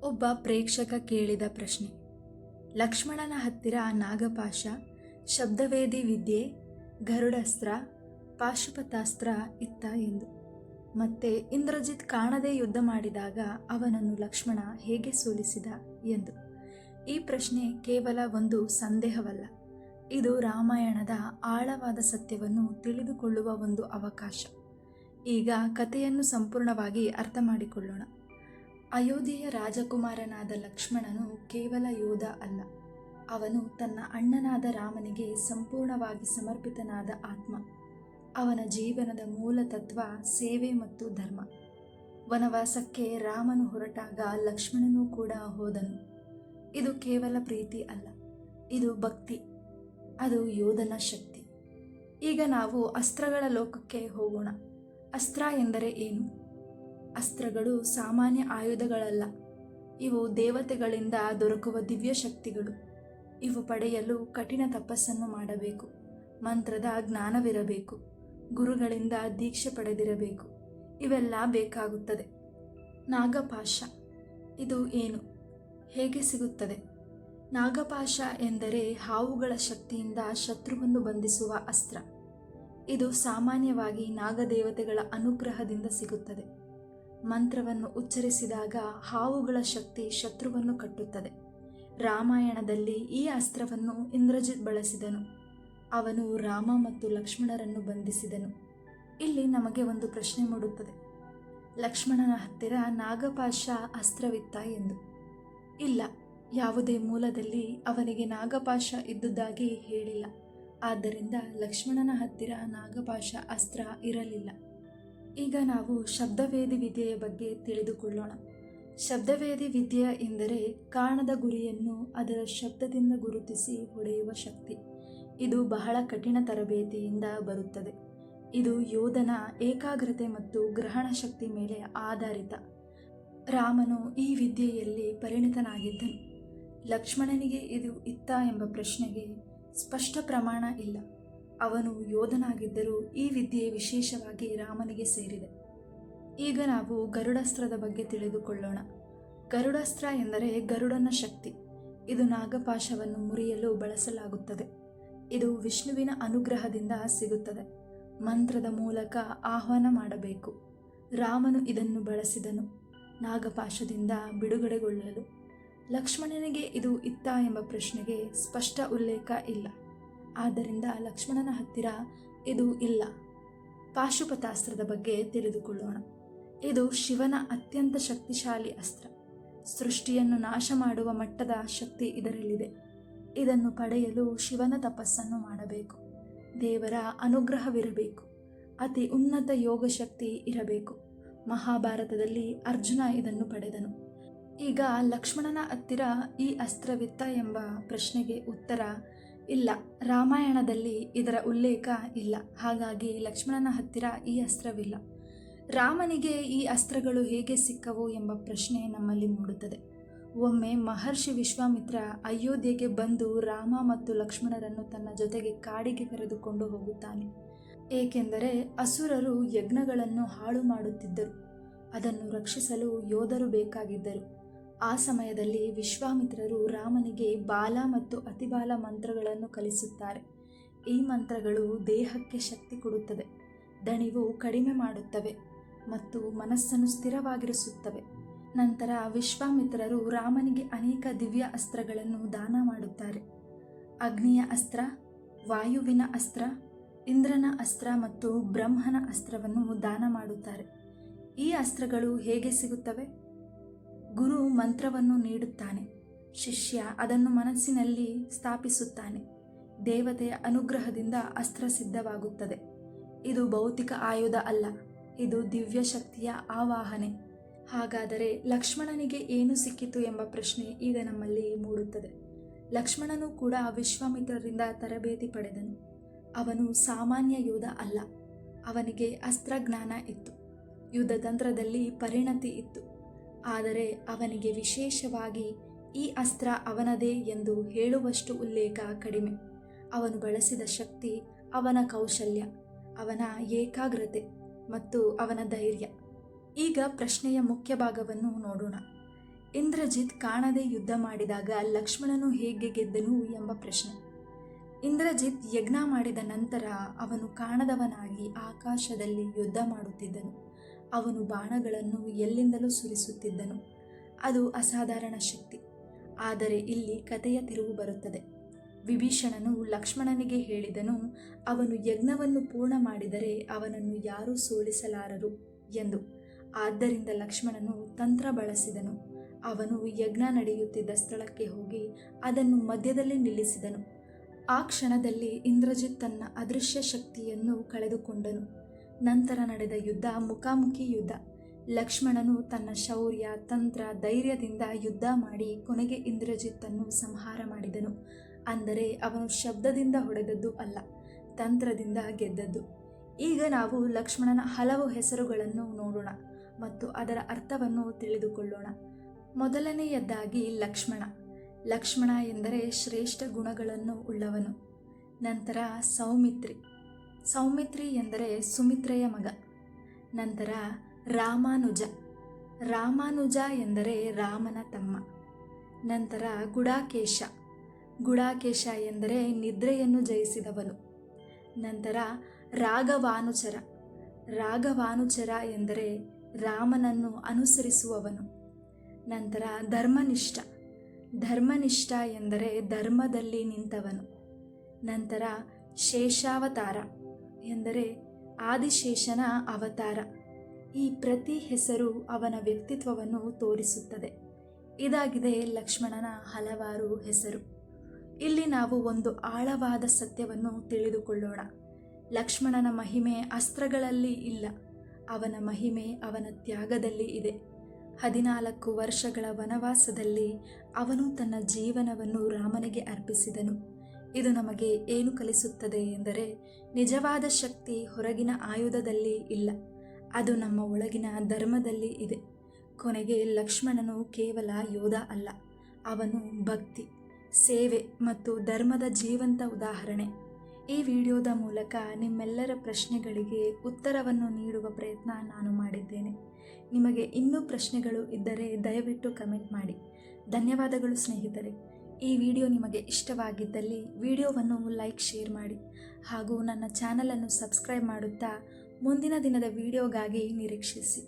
ಒಬ್ಬ ಪ್ರೇಕ್ಷಕ ಕೇಳಿದ ಪ್ರಶ್ನೆ: ಲಕ್ಷ್ಮಣನ ಹತ್ತಿರ ನಾಗಪಾಶ, ಶಬ್ದವೇದಿ ವಿದ್ಯೆ, ಗರುಡಾಸ್ತ್ರ, ಪಾಶುಪತಾಸ್ತ್ರ ಇತ್ತ ಎಂದು. ಮತ್ತೆ ಇಂದ್ರಜಿತ್ ಕಾಣದೆ ಯುದ್ಧ ಮಾಡಿದಾಗ ಅವನನ್ನು ಲಕ್ಷ್ಮಣ ಹೇಗೆ ಸೋಲಿಸಿದ ಎಂದು. ಈ ಪ್ರಶ್ನೆ ಕೇವಲ ಒಂದು ಸಂದೇಹವಲ್ಲ, ಇದು ರಾಮಾಯಣದ ಆಳವಾದ ಸತ್ಯವನ್ನು ತಿಳಿದುಕೊಳ್ಳುವ ಒಂದು ಅವಕಾಶ. ಈಗ ಕಥೆಯನ್ನು ಸಂಪೂರ್ಣವಾಗಿ ಅರ್ಥ ಮಾಡಿಕೊಳ್ಳೋಣ. ಅಯೋಧ್ಯೆಯ ರಾಜಕುಮಾರನಾದ ಲಕ್ಷ್ಮಣನು ಕೇವಲ ಯೋಧ ಅಲ್ಲ, ಅವನು ತನ್ನ ಅಣ್ಣನಾದ ರಾಮನಿಗೆ ಸಂಪೂರ್ಣವಾಗಿ ಸಮರ್ಪಿತನಾದ ಆತ್ಮ. ಅವನ ಜೀವನದ ಮೂಲ ತತ್ವ ಸೇವೆ ಮತ್ತು ಧರ್ಮ. ವನವಾಸಕ್ಕೆ ರಾಮನು ಹೊರಟಾಗ ಲಕ್ಷ್ಮಣನೂ ಕೂಡ ಹೋದನು. ಇದು ಕೇವಲ ಪ್ರೀತಿ ಅಲ್ಲ, ಇದು ಭಕ್ತಿ, ಅದು ಯೋಧನ ಶಕ್ತಿ. ಈಗ ನಾವು ಅಸ್ತ್ರಗಳ ಲೋಕಕ್ಕೆ ಹೋಗೋಣ. ಅಸ್ತ್ರ ಎಂದರೆ ಏನು? ಅಸ್ತ್ರಗಳು ಸಾಮಾನ್ಯ ಆಯುಧಗಳಲ್ಲ, ಇವು ದೇವತೆಗಳಿಂದ ದೊರಕುವ ದಿವ್ಯ ಶಕ್ತಿಗಳು. ಇವು ಪಡೆಯಲು ಕಠಿಣ ತಪಸ್ಸನ್ನು ಮಾಡಬೇಕು, ಮಂತ್ರದ ಜ್ಞಾನವಿರಬೇಕು, ಗುರುಗಳಿಂದ ದೀಕ್ಷೆ ಪಡೆದಿರಬೇಕು. ಇವೆಲ್ಲ ಬೇಕಾಗುತ್ತದೆ. ನಾಗಪಾಶ, ಇದು ಏನು? ಹೇಗೆ ಸಿಗುತ್ತದೆ? ನಾಗಪಾಶ ಎಂದರೆ ಹಾವುಗಳ ಶಕ್ತಿಯಿಂದ ಶತ್ರುವನ್ನು ಬಂಧಿಸುವ ಅಸ್ತ್ರ. ಇದು ಸಾಮಾನ್ಯವಾಗಿ ನಾಗದೇವತೆಗಳ ಅನುಗ್ರಹದಿಂದ ಸಿಗುತ್ತದೆ. ಮಂತ್ರವನ್ನು ಉಚ್ಚರಿಸಿದಾಗ ಹಾವುಗಳ ಶಕ್ತಿ ಶತ್ರುವನ್ನು ಕಟ್ಟುತ್ತದೆ. ರಾಮಾಯಣದಲ್ಲಿ ಈ ಅಸ್ತ್ರವನ್ನು ಇಂದ್ರಜಿತ್ ಬಳಸಿದನು. ಅವನು ರಾಮ ಮತ್ತು ಲಕ್ಷ್ಮಣರನ್ನು ಬಂಧಿಸಿದನು. ಇಲ್ಲಿ ನಮಗೆ ಒಂದು ಪ್ರಶ್ನೆ ಮೂಡುತ್ತದೆ: ಲಕ್ಷ್ಮಣನ ಹತ್ತಿರ ನಾಗಪಾಶ ಅಸ್ತ್ರವಿತ್ತ ಎಂದು. ಇಲ್ಲ, ಯಾವುದೇ ಮೂಲದಲ್ಲಿ ಅವನಿಗೆ ನಾಗಪಾಶ ಇದ್ದುದಾಗಿ ಹೇಳಿಲ್ಲ. ಆದ್ದರಿಂದ ಲಕ್ಷ್ಮಣನ ಹತ್ತಿರ ನಾಗಪಾಶ ಅಸ್ತ್ರ ಇರಲಿಲ್ಲ. ಈಗ ನಾವು ಶಬ್ದವೇದಿ ವಿದ್ಯೆಯ ಬಗ್ಗೆ ತಿಳಿದುಕೊಳ್ಳೋಣ. ಶಬ್ದವೇದಿ ವಿದ್ಯೆ ಎಂದರೆ ಕಾಣದ ಗುರಿಯನ್ನು ಅದರ ಶಬ್ದದಿಂದ ಗುರುತಿಸಿ ಹೊಡೆಯುವ ಶಕ್ತಿ. ಇದು ಬಹಳ ಕಠಿಣ ತರಬೇತಿಯಿಂದ ಬರುತ್ತದೆ. ಇದು ಯೋಧನ ಏಕಾಗ್ರತೆ ಮತ್ತು ಗ್ರಹಣ ಶಕ್ತಿ ಮೇಲೆ ಆಧಾರಿತ. ರಾಮನು ಈ ವಿದ್ಯೆಯಲ್ಲಿ ಪರಿಣಿತನಾಗಿದ್ದನು. ಲಕ್ಷ್ಮಣನಿಗೆ ಇದು ಇತ್ತ ಎಂಬ ಪ್ರಶ್ನೆಗೆ ಸ್ಪಷ್ಟ ಪ್ರಮಾಣ ಇಲ್ಲ. ಅವನು ಯೋಧನಾಗಿದ್ದರೂ ಈ ವಿದ್ಯೆ ವಿಶೇಷವಾಗಿ ರಾಮನಿಗೆ ಸೇರಿದೆ. ಈಗ ನಾವು ಗರುಡಾಸ್ತ್ರದ ಬಗ್ಗೆ ತಿಳಿದುಕೊಳ್ಳೋಣ. ಗರುಡಾಸ್ತ್ರ ಎಂದರೆ ಗರುಡನ ಶಕ್ತಿ. ಇದು ನಾಗಪಾಶವನ್ನು ಮುರಿಯಲು ಬಳಸಲಾಗುತ್ತದೆ. ಇದು ವಿಷ್ಣುವಿನ ಅನುಗ್ರಹದಿಂದ ಸಿಗುತ್ತದೆ. ಮಂತ್ರದ ಮೂಲಕ ಆಹ್ವಾನ ಮಾಡಬೇಕು. ರಾಮನು ಇದನ್ನು ಬಳಸಿದನು ನಾಗಪಾಶದಿಂದ ಬಿಡುಗಡೆಗೊಳ್ಳಲು. ಲಕ್ಷ್ಮಣನಿಗೆ ಇದು ಇತ್ತ ಎಂಬ ಪ್ರಶ್ನೆಗೆ ಸ್ಪಷ್ಟ ಉಲ್ಲೇಖ ಇಲ್ಲ. ಆದ್ದರಿಂದ ಲಕ್ಷ್ಮಣನ ಹತ್ತಿರ ಇದು ಇಲ್ಲ. ಪಾಶುಪತಾಸ್ತ್ರದ ಬಗ್ಗೆ ತಿಳಿದುಕೊಳ್ಳೋಣ. ಇದು ಶಿವನ ಅತ್ಯಂತ ಶಕ್ತಿಶಾಲಿ ಅಸ್ತ್ರ. ಸೃಷ್ಟಿಯನ್ನು ನಾಶ ಮಾಡುವ ಮಟ್ಟದ ಶಕ್ತಿ ಇದರಲ್ಲಿದೆ. ಇದನ್ನು ಪಡೆಯಲು ಶಿವನ ತಪಸ್ಸನ್ನು ಮಾಡಬೇಕು, ದೇವರ ಅನುಗ್ರಹವಿರಬೇಕು, ಅತಿ ಉನ್ನತ ಯೋಗ ಶಕ್ತಿ ಇರಬೇಕು. ಮಹಾಭಾರತದಲ್ಲಿ ಅರ್ಜುನ ಇದನ್ನು ಪಡೆದನು. ಈಗ ಲಕ್ಷ್ಮಣನ ಹತ್ತಿರ ಈ ಅಸ್ತ್ರವಿತ್ತ ಎಂಬ ಪ್ರಶ್ನೆಗೆ ಉತ್ತರ ಇಲ್ಲ. ರಾಮಾಯಣದಲ್ಲಿ ಇದರ ಉಲ್ಲೇಖ ಇಲ್ಲ. ಹಾಗಾಗಿ ಲಕ್ಷ್ಮಣನ ಹತ್ತಿರ ಈ ಅಸ್ತ್ರವಿಲ್ಲ. ರಾಮನಿಗೆ ಈ ಅಸ್ತ್ರಗಳು ಹೇಗೆ ಸಿಕ್ಕವು ಎಂಬ ಪ್ರಶ್ನೆ ನಮ್ಮಲ್ಲಿ ಮೂಡುತ್ತದೆ. ಒಮ್ಮೆ ಮಹರ್ಷಿ ವಿಶ್ವಾಮಿತ್ರ ಅಯೋಧ್ಯೆಗೆ ಬಂದು ರಾಮ ಮತ್ತು ಲಕ್ಷ್ಮಣರನ್ನು ತನ್ನ ಜೊತೆಗೆ ಕಾಡಿಗೆ ಕರೆದುಕೊಂಡು ಹೋಗುತ್ತಾನೆ. ಏಕೆಂದರೆ ಅಸುರರು ಯಜ್ಞಗಳನ್ನು ಹಾಳು ಮಾಡುತ್ತಿದ್ದರು. ಅದನ್ನು ರಕ್ಷಿಸಲು ಯೋಧರು ಬೇಕಾಗಿದ್ದರು. ಆ ಸಮಯದಲ್ಲಿ ವಿಶ್ವಾಮಿತ್ರರು ರಾಮನಿಗೆ ಬಾಲ ಮತ್ತು ಅತಿಬಾಲ ಮಂತ್ರಗಳನ್ನು ಕಲಿಸುತ್ತಾರೆ. ಈ ಮಂತ್ರಗಳು ದೇಹಕ್ಕೆ ಶಕ್ತಿ ಕೊಡುತ್ತದೆ, ದಣಿವು ಕಡಿಮೆ ಮಾಡುತ್ತವೆ ಮತ್ತು ಮನಸ್ಸನ್ನು ಸ್ಥಿರವಾಗಿರಿಸುತ್ತವೆ. ನಂತರ ವಿಶ್ವಾಮಿತ್ರರು ರಾಮನಿಗೆ ಅನೇಕ ದಿವ್ಯ ಅಸ್ತ್ರಗಳನ್ನು ದಾನ ಮಾಡುತ್ತಾರೆ. ಅಗ್ನಿಯ ಅಸ್ತ್ರ, ವಾಯುವಿನ ಅಸ್ತ್ರ, ಇಂದ್ರನ ಅಸ್ತ್ರ ಮತ್ತು ಬ್ರಹ್ಮನ ಅಸ್ತ್ರವನ್ನು ದಾನ ಮಾಡುತ್ತಾರೆ. ಈ ಅಸ್ತ್ರಗಳು ಹೇಗೆ ಸಿಗುತ್ತವೆ? ಗುರು ಮಂತ್ರವನ್ನು ನೀಡುತ್ತಾನೆ, ಶಿಷ್ಯ ಅದನ್ನು ಮನಸ್ಸಿನಲ್ಲಿ ಸ್ಥಾಪಿಸುತ್ತಾನೆ. ದೇವತೆಯ ಅನುಗ್ರಹದಿಂದ ಅಸ್ತ್ರ ಸಿದ್ಧವಾಗುತ್ತದೆ. ಇದು ಭೌತಿಕ ಆಯುಧ ಅಲ್ಲ, ಇದು ದಿವ್ಯ ಶಕ್ತಿಯ ಆವಾಹನೆ. ಹಾಗಾದರೆ ಲಕ್ಷ್ಮಣನಿಗೆ ಏನು ಸಿಕ್ಕಿತು ಎಂಬ ಪ್ರಶ್ನೆ ಈಗ ನಮ್ಮಲ್ಲಿ ಮೂಡುತ್ತದೆ. ಲಕ್ಷ್ಮಣನು ಕೂಡ ವಿಶ್ವಾಮಿತ್ರರಿಂದ ತರಬೇತಿ ಪಡೆದನು. ಅವನು ಸಾಮಾನ್ಯ ಯೋಧ ಅಲ್ಲ. ಅವನಿಗೆ ಅಸ್ತ್ರಜ್ಞಾನ ಇತ್ತು, ಯುದ್ಧತಂತ್ರದಲ್ಲಿ ಪರಿಣತಿ ಇತ್ತು. ಆದರೆ ಅವನಿಗೆ ವಿಶೇಷವಾಗಿ ಈ ಅಸ್ತ್ರ ಅವನದೇ ಎಂದು ಹೇಳುವಷ್ಟು ಉಲ್ಲೇಖ ಕಡಿಮೆ. ಅವನು ಬಳಸಿದ ಶಕ್ತಿ ಅವನ ಕೌಶಲ್ಯ, ಅವನ ಏಕಾಗ್ರತೆ ಮತ್ತು ಅವನ ಧೈರ್ಯ. ಈಗ ಪ್ರಶ್ನೆಯ ಮುಖ್ಯ ಭಾಗವನ್ನು ನೋಡೋಣ. ಇಂದ್ರಜಿತ್ ಕಾಣದೆ ಯುದ್ಧ ಮಾಡಿದಾಗ ಲಕ್ಷ್ಮಣನು ಹೇಗೆ ಗೆದ್ದನು ಎಂಬ ಪ್ರಶ್ನೆ. ಇಂದ್ರಜಿತ್ ಯಜ್ಞ ಮಾಡಿದ ನಂತರ ಅವನು ಕಾಣದವನಾಗಿ ಆಕಾಶದಲ್ಲಿ ಯುದ್ಧ ಮಾಡುತ್ತಿದ್ದನು. ಅವನು ಬಾಣಗಳನ್ನು ಎಲ್ಲಿಂದಲೂ ಸುರಿಸುತ್ತಿದ್ದನು. ಅದು ಅಸಾಧಾರಣ ಶಕ್ತಿ. ಆದರೆ ಇಲ್ಲಿ ಕಥೆಯ ತಿರುವು ಬರುತ್ತದೆ. ವಿಭೀಷಣನು ಲಕ್ಷ್ಮಣನಿಗೆ ಹೇಳಿದನು, ಅವನು ಯಜ್ಞವನ್ನು ಪೂರ್ಣ ಮಾಡಿದರೆ ಅವನನ್ನು ಯಾರೂ ಸೋಲಿಸಲಾರರು ಎಂದು. ಆದ್ದರಿಂದ ಲಕ್ಷ್ಮಣನು ತಂತ್ರ ಬಳಸಿದನು. ಅವನು ಯಜ್ಞ ನಡೆಯುತ್ತಿದ್ದ ಸ್ಥಳಕ್ಕೆ ಹೋಗಿ ಅದನ್ನು ಮಧ್ಯದಲ್ಲಿ ನಿಲ್ಲಿಸಿದನು. ಆ ಕ್ಷಣದಲ್ಲಿ ಇಂದ್ರಜಿತ್ ತನ್ನ ಅದೃಶ್ಯ ಶಕ್ತಿಯನ್ನು ಕಳೆದುಕೊಂಡನು. ನಂತರ ನಡೆದ ಯುದ್ಧ ಮುಖಾಮುಖಿ ಯುದ್ಧ. ಲಕ್ಷ್ಮಣನು ತನ್ನ ಶೌರ್ಯ, ತಂತ್ರ, ಧೈರ್ಯದಿಂದ ಯುದ್ಧ ಮಾಡಿ ಕೊನೆಗೆ ಇಂದ್ರಜಿತ್ತನ್ನು ಸಂಹಾರ ಮಾಡಿದನು. ಅಂದರೆ ಅವನು ಶಬ್ದದಿಂದ ಹೊಡೆದದ್ದು ಅಲ್ಲ, ತಂತ್ರದಿಂದ ಗೆದ್ದದ್ದು. ಈಗ ನಾವು ಲಕ್ಷ್ಮಣನ ಹಲವು ಹೆಸರುಗಳನ್ನು ನೋಡೋಣ ಮತ್ತು ಅದರ ಅರ್ಥವನ್ನು ತಿಳಿದುಕೊಳ್ಳೋಣ. ಮೊದಲನೆಯದಾಗಿ ಲಕ್ಷ್ಮಣ. ಲಕ್ಷ್ಮಣ ಎಂದರೆ ಶ್ರೇಷ್ಠ ಗುಣಗಳನ್ನು ಉಳ್ಳವನು. ನಂತರ ಸೌಮಿತ್ರಿ. ಸೌಮಿತ್ರಿ ಎಂದರೆ ಸುಮಿತ್ರೆಯ ಮಗ. ನಂತರ ರಾಮಾನುಜ. ರಾಮಾನುಜ ಎಂದರೆ ರಾಮನ ತಮ್ಮ. ನಂತರ ಗುಡಾಕೇಶ. ಗುಡಾಕೇಶ ಎಂದರೆ ನಿದ್ರೆಯನ್ನು ಜಯಿಸಿದವನು. ನಂತರ ರಾಘವಾನುಚರ. ರಾಘವಾನುಚರ ಎಂದರೆ ರಾಮನನ್ನು ಅನುಸರಿಸುವವನು. ನಂತರ ಧರ್ಮನಿಷ್ಠ. ಧರ್ಮನಿಷ್ಠ ಎಂದರೆ ಧರ್ಮದಲ್ಲಿ ನಿಂತವನು. ನಂತರ ಶೇಷಾವತಾರ ಎಂದರೆ ಆದಿಶೇಷನ ಅವತಾರ. ಈ ಪ್ರತಿ ಹೆಸರು ಅವನ ವ್ಯಕ್ತಿತ್ವವನ್ನು ತೋರಿಸುತ್ತದೆ. ಇದಾಗಿದೆ ಲಕ್ಷ್ಮಣನ ಹಲವಾರು ಹೆಸರು. ಇಲ್ಲಿ ನಾವು ಒಂದು ಆಳವಾದ ಸತ್ಯವನ್ನು ತಿಳಿದುಕೊಳ್ಳೋಣ. ಲಕ್ಷ್ಮಣನ ಮಹಿಮೆ ಅಸ್ತ್ರಗಳಲ್ಲಿ ಇಲ್ಲ, ಅವನ ಮಹಿಮೆ ಅವನ ತ್ಯಾಗದಲ್ಲಿ ಇದೆ. 14 ವರ್ಷಗಳ ವನವಾಸದಲ್ಲಿ ಅವನು ತನ್ನ ಜೀವನವನ್ನು ರಾಮನಿಗೆ ಅರ್ಪಿಸಿದನು. ಇದು ನಮಗೆ ಏನು ಕಲಿಸುತ್ತದೆ ಎಂದರೆ, ನಿಜವಾದ ಶಕ್ತಿ ಹೊರಗಿನ ಆಯುಧದಲ್ಲಿ ಇಲ್ಲ, ಅದು ನಮ್ಮ ಒಳಗಿನ ಧರ್ಮದಲ್ಲಿ ಇದೆ. ಕೊನೆಗೆ ಲಕ್ಷ್ಮಣನು ಕೇವಲ ಯೋಧ ಅಲ್ಲ, ಅವನು ಭಕ್ತಿ, ಸೇವೆ ಮತ್ತು ಧರ್ಮದ ಜೀವಂತ ಉದಾಹರಣೆ. ಈ ವಿಡಿಯೋದ ಮೂಲಕ ನಿಮ್ಮೆಲ್ಲರ ಪ್ರಶ್ನೆಗಳಿಗೆ ಉತ್ತರವನ್ನು ನೀಡುವ ಪ್ರಯತ್ನ ನಾನು ಮಾಡಿದ್ದೇನೆ. ನಿಮಗೆ ಇನ್ನೂ ಪ್ರಶ್ನೆಗಳು ಇದ್ದರೆ ದಯವಿಟ್ಟು ಕಮೆಂಟ್ ಮಾಡಿ. ಧನ್ಯವಾದಗಳು ಸ್ನೇಹಿತರೆ. ಈ ವಿಡಿಯೋ ನಿಮಗೆ ಇಷ್ಟವಾಗಿದ್ದಲ್ಲಿ ವಿಡಿಯೋವನ್ನು ಲೈಕ್, ಶೇರ್ ಮಾಡಿ ಹಾಗೂ ನನ್ನ ಚಾನಲನ್ನು ಸಬ್ಸ್ಕ್ರೈಬ್ ಮಾಡುತ್ತಾ ಮುಂದಿನ ದಿನದ ವಿಡಿಯೋಗಾಗಿ ನಿರೀಕ್ಷಿಸಿ.